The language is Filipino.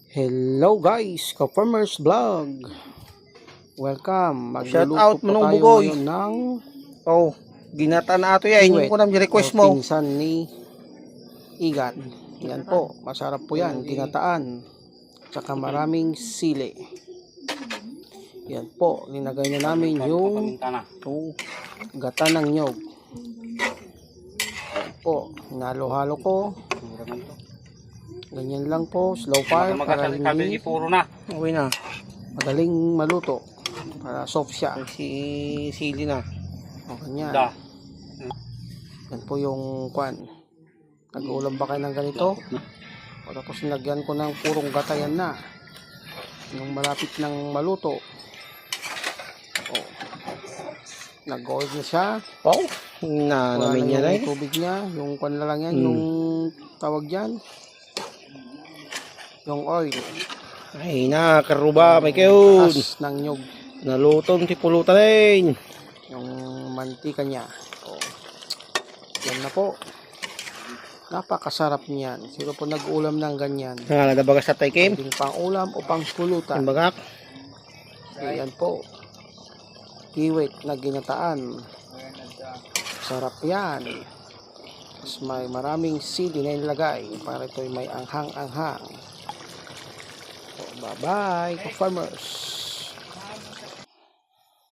Hello guys, Ka-Farmers Vlog. Welcome. Shout out Magluluto po Manong tayo Bugoy. ngayon ng Oh, ginata na ato yan. Yung ko namin request o mo. pinsan ni Igan. Yan po, masarap po yan. Ginataan. Tsaka maraming sili. Yan po, linagay na namin yung gata ng nyog. Yan po, hinalo-halo ko. Ganyan lang po, slow fire para hindi Okay na. madaling maluto. Para soft siya. Sili na. O ganyan. Yan po yung kwan. Nag-uulam ba kayo ng ganito? O tapos nilagyan ko ng purong gatayan na. Yung malapit ng maluto. O. Nag-oil na siya. Oh, Wala namin na yan ay. yung tubig niya. Yung kwan na lang yan. Yung tawag dyan. Yung oil. Ay na, karuba, may kayon. Taas ng nyog. Nalutong si pulutan rin. Yung mantika niya. O. Yan na po. Napakasarap niyan. Sino po nag-ulam ng ganyan? Nagbaga sa tay Kim. Pwedeng pang ulam o pang pulutan. Ang bagak. Ayan po. Kiwit na ginataan. Sarap yan. Tapos may maraming sili na ilagay para ito'y may anghang-anghang. So, bye-bye, Ka-Farmers.